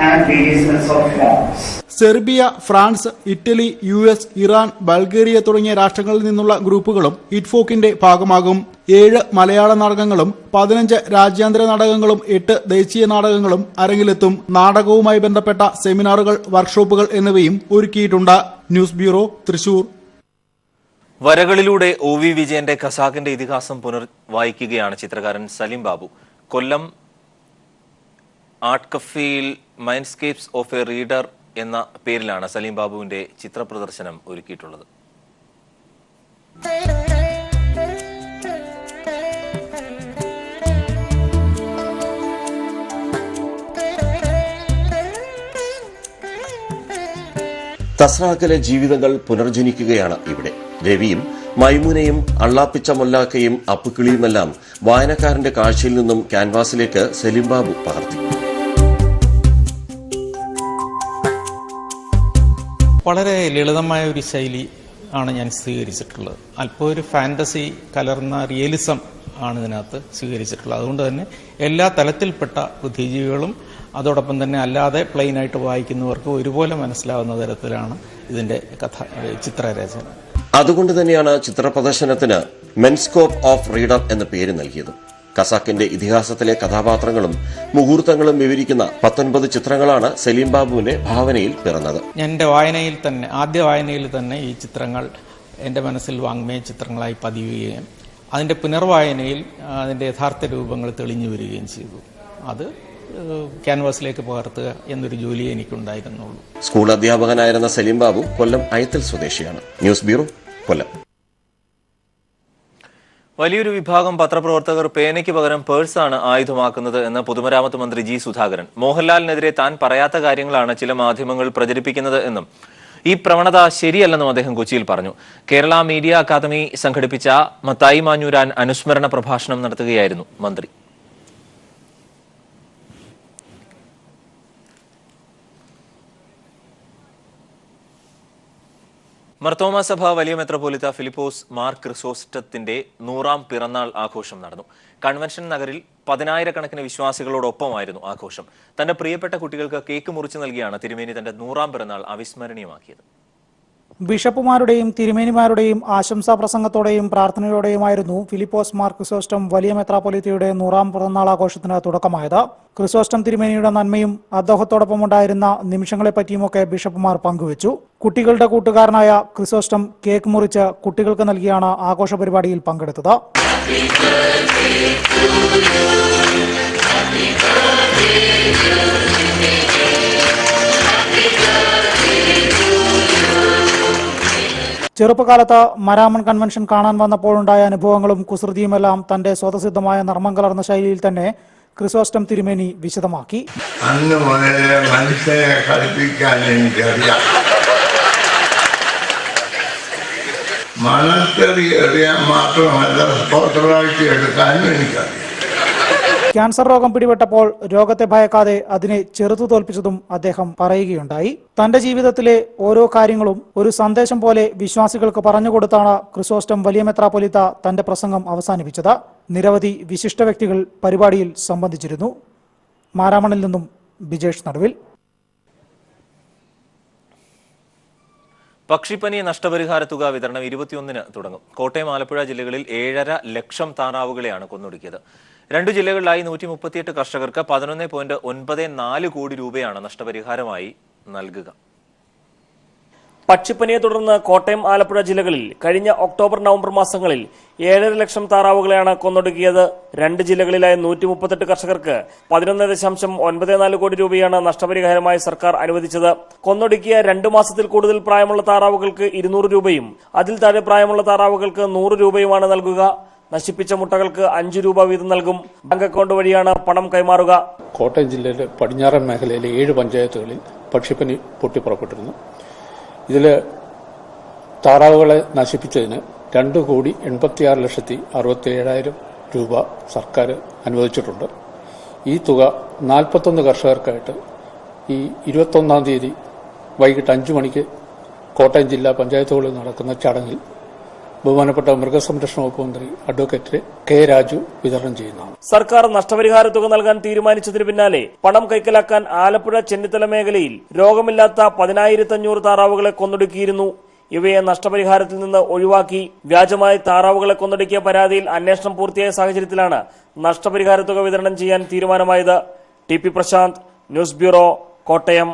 and variousness of forms. Serbia, France, Italy, US, Iran, Bulgaria തുടങ്ങിയ രാഷ്ട്രങ്ങളിൽ നിന്നുള്ള ഗ്രൂപ്പുകളും ഇറ്റ്ഫോക്കിന്റെ ഭാഗമാകും. 7 മലയാള നാടകങ്ങളും 15 രാജ്യാന്തര നാടകങ്ങളും 8 ദേശീയ നാടകങ്ങളും അരങ്ങിലെത്തും. നാടകവുമായി ബന്ധപ്പെട്ട സെമിനാറുകൾ, വർക്ക്ഷോപ്പുകൾ എന്നിവയും ഒരുക്കിയിട്ടുണ്ട്. News bureau, Thrissur. വരകളിലൂടെ OV വിജയന്റെ ഖസാക്കിന്റെ ഇതിഹാസം പുനർവായിക്കുകയാണ് ചിത്രകാരൻ സലീം ബാബു. കൊല്ലം ആർട്ട് കഫേയിൽ മൈൻഡ്സ്കേപ്സ് ഓഫ് എ റീഡർ എന്ന പേരിലാണ് സലീം ബാബുവിന്റെ ചിത്രപ്രദർശനം ഒരുക്കിയിട്ടുള്ളത്. തസ്രാക്കിലെ ജീവിതങ്ങൾ പുനർജനിക്കുകയാണ് ഇവിടെ. രവിയും മൈമൂനയും അള്ളാപ്പിച്ച മൊല്ലാക്കയും അപ്പുക്കിളിയുമെല്ലാം വായനക്കാരന്റെ കാഴ്ചയിൽ നിന്നും ക്യാൻവാസിലേക്ക് സലീം ബാബു പകർത്തി. വളരെ ലളിതമായ ഒരു ശൈലി ആണ് ഞാൻ സ്വീകരിച്ചിട്ടുള്ളത്. അല്പം ഒരു ഫാന്റസി കലർന്ന റിയലിസം ആണ് ഇതിനകത്ത് സ്വീകരിച്ചിട്ടുള്ളത്. അതുകൊണ്ട് തന്നെ എല്ലാ തലത്തിൽപ്പെട്ട ബുദ്ധിജീവികളും അതോടൊപ്പം തന്നെ അല്ലാതെ പ്ലെയിനായിട്ട് വായിക്കുന്നവർക്ക് ഒരുപോലെ മനസ്സിലാവുന്ന തരത്തിലാണ് ഇതിന്റെ ചിത്രരചന. അതുകൊണ്ട് തന്നെയാണ് ചിത്രപ്രദർശനത്തിന് മെൻസ്കോപ്പ് ഓഫ് റീഡർ എന്ന പേര് നൽകിയത്. ഖസാക്കിന്റെ ഇതിഹാസത്തിലെ കഥാപാത്രങ്ങളും മുഹൂർത്തങ്ങളും വിവരിക്കുന്ന 19 ചിത്രങ്ങളാണ് സലീം ബാബുവിന്റെ ഭാവനയിൽ പിറന്നത്. എന്റെ വായനയിൽ തന്നെ, ആദ്യ വായനയിൽ തന്നെ ഈ ചിത്രങ്ങൾ എന്റെ മനസ്സിൽ വാങ്മയ ചിത്രങ്ങളായി പതിയുകയും അതിന്റെ പുനർവായനയിൽ അതിന്റെ യഥാർത്ഥ രൂപങ്ങൾ തെളിഞ്ഞു വരികയും ചെയ്തു. അത് ക്യാൻവാസിലേക്ക് പകർത്തുക എന്നൊരു ജോലിയെ എനിക്കുണ്ടായിരുന്നുള്ളൂ. സ്കൂൾ അധ്യാപകനായിരുന്ന സലീം ബാബു കൊല്ലം അയത്തൽ സ്വദേശിയാണ്. ന്യൂസ് ബ്യൂറോ, കൊല്ലം. വലിയൊരു വിഭാഗം പത്രപ്രവർത്തകർ പേനയ്ക്ക് പകരം പേഴ്സാണ് ആയുധമാക്കുന്നത് എന്ന് പൊതുമരാമത്ത് മന്ത്രി G. സുധാകരൻ. മോഹൻലാലിനെതിരെ താൻ പറയാത്ത കാര്യങ്ങളാണ് ചില മാധ്യമങ്ങൾ പ്രചരിപ്പിക്കുന്നത് എന്നും ഈ പ്രവണത ശരിയല്ലെന്നും അദ്ദേഹം കൊച്ചിയിൽ പറഞ്ഞു. കേരള മീഡിയ അക്കാദമി സംഘടിപ്പിച്ച മത്തായി മാഞ്ഞൂരാൻ അനുസ്മരണ പ്രഭാഷണം നടത്തുകയായിരുന്നു മന്ത്രി. മർത്തോമ സഭ വലിയ മെത്രോപൊലിത്ത ഫിലിപ്പോസ് മാർ ക്രിസോസ്റ്റത്തിന്റെ 100ാം പിറന്നാൾ ആഘോഷം നടന്നു. കൺവെൻഷൻ നഗറിൽ 10,000-കണക്കിന് വിശ്വാസികളോടൊപ്പമായിരുന്നു ആഘോഷം. തന്റെ പ്രിയപ്പെട്ട കുട്ടികൾക്ക് കേക്ക് മുറിച്ചു നൽകിയാണ് തിരുമേനി തന്റെ 100ാം പിറന്നാൾ അവിസ്മരണീയമാക്കിയത്. ബിഷപ്പുമാരുടെയും തിരുമേനിമാരുടെയും ആശംസാ പ്രസംഗത്തോടെയും പ്രാർത്ഥനയോടെയുമായിരുന്നു ഫിലിപ്പോസ് മാർ ക്രിസോസ്റ്റം വലിയ മെത്രാപ്പൊലീത്തയുടെ 100ാം പിറന്നാൾ ആഘോഷത്തിന് തുടക്കമായത്. ക്രിസോസ്റ്റം തിരുമേനിയുടെ നന്മയും അദ്ദേഹത്തോടൊപ്പം ഉണ്ടായിരുന്ന നിമിഷങ്ങളെപ്പറ്റിയുമൊക്കെ ബിഷപ്പുമാർ പങ്കുവച്ചു. കുട്ടികളുടെ കൂട്ടുകാരനായ ക്രിസോസ്റ്റം കേക്ക് മുറിച്ച് കുട്ടികൾക്ക് നൽകിയാണ് ആഘോഷ പരിപാടിയിൽ പങ്കെടുത്തത്. ചെറുപ്പകാലത്ത് മരാമൺ കൺവെൻഷൻ കാണാൻ വന്നപ്പോഴുണ്ടായ അനുഭവങ്ങളും കുസൃതിയുമെല്ലാം തന്റെ സ്വതസിദ്ധമായ നർമ്മം കലർന്ന ശൈലിയിൽ തന്നെ ക്രിസോസ്റ്റം തിരുമേനി വിശദമാക്കി. അന്ന് മുതലേ മനുഷ്യനെ കളിപ്പിക്കാൻ എനിക്കറിയാം. മണത്തെറി എറിയാൻ മാത്രമല്ല സ്തോത്രവാഴ്ച എടുക്കാനും എനിക്കറിയാം. ക്യാൻസർ രോഗം പിടിപെട്ടപ്പോൾ രോഗത്തെ ഭയക്കാതെ അതിനെ ചെറുത്തു തോൽപ്പിച്ചതും അദ്ദേഹം പറയുകയുണ്ടായി. തന്റെ ജീവിതത്തിലെ ഓരോ കാര്യങ്ങളും ഒരു സന്ദേശം പോലെ വിശ്വാസികൾക്ക് പറഞ്ഞുകൊടുത്താണ് ക്രിസോസ്റ്റം വലിയ മെത്രാപ്പൊലീത്ത തന്റെ പ്രസംഗം അവസാനിപ്പിച്ചത്. നിരവധി വിശിഷ്ട വ്യക്തികൾ പരിപാടിയിൽ സംബന്ധിച്ചിരുന്നു. മാരാമണിൽ നിന്നും ബിജേഷ് നടുവിൽ. പക്ഷിപ്പനി നഷ്ടപരിഹാര തുക വിതരണം 21-ന് തുടങ്ങും. കോട്ടയം, ആലപ്പുഴ ജില്ലകളിൽ 7.5 ലക്ഷം താറാവുകളെയാണ് കൊന്നൊടുക്കിയത്. 2 ജില്ലകളിലായി 138 കർഷകർക്ക് 11.94 കോടി രൂപയാണ് നഷ്ടപരിഹാരമായി നൽകുക. പക്ഷിപ്പനിയെ തുടർന്ന് കോട്ടയം, ആലപ്പുഴ ജില്ലകളിൽ കഴിഞ്ഞ ഒക്ടോബർ, നവംബർ മാസങ്ങളിൽ 7.5 ലക്ഷം താറാവുകളെയാണ് കൊന്നൊടുക്കിയത്. 2 ജില്ലകളിലായി 138 കർഷകർക്ക് 11.94 കോടി രൂപയാണ് നഷ്ടപരിഹാരമായി സർക്കാർ അനുവദിച്ചത്. കൊന്നൊടുക്കിയ 2 മാസത്തിൽ കൂടുതൽ പ്രായമുള്ള താറാവുകൾക്ക് 200 രൂപയും അതിൽ താഴെ പ്രായമുള്ള താറാവുകൾക്ക് 100 രൂപയുമാണ് നൽകുക. നശിപ്പിച്ച മുട്ടകൾക്ക് 5 രൂപ വീതം നൽകും. ബാങ്ക് അക്കൗണ്ട് വഴിയാണ് പണം കൈമാറുക. കോട്ടയം ജില്ലയിലെ പടിഞ്ഞാറൻ മേഖലയിലെ 7 പഞ്ചായത്തുകളിൽ പക്ഷിപ്പനി പൊട്ടിപ്പുറപ്പെട്ടിരുന്നു. ഇതിൽ താറാവുകളെ നശിപ്പിച്ചതിന് 2,86,67,000 രൂപ സർക്കാർ അനുവദിച്ചിട്ടുണ്ട്. ഈ തുക 41 കർഷകർക്കായിട്ട് ഈ 21-ാം തീയതി വൈകിട്ട് 5 മണിക്ക് കോട്ടയം ജില്ലാ പഞ്ചായത്തുകളിൽ നടക്കുന്ന ചടങ്ങിൽ ബഹുമാനപ്പെട്ട മൃഗസംരക്ഷണ വകുപ്പ് മന്ത്രി അഡ്വക്കേറ്റ് കെ രാജു വിതരണം ചെയ്യുന്നതാണ്. സർക്കാർ നഷ്ടപരിഹാര തുക നൽകാൻ തീരുമാനിച്ചതിന് പിന്നാലെ പണം കൈക്കലാക്കാൻ ആലപ്പുഴ, ചെന്നിത്തല മേഖലയിൽ രോഗമില്ലാത്ത 10,500 താറാവുകളെ കൊന്നൊടുക്കിയിരുന്നു. ഇവയെ നഷ്ടപരിഹാരത്തിൽ നിന്ന് ഒഴിവാക്കി. വ്യാജമായി താറാവുകളെ കൊന്നൊടുക്കിയ പരാതിയിൽ അന്വേഷണം പൂർത്തിയായ സാഹചര്യത്തിലാണ് നഷ്ടപരിഹാര തുക വിതരണം ചെയ്യാൻ തീരുമാനമായത്. T P Prashant, news bureau, Kottayam.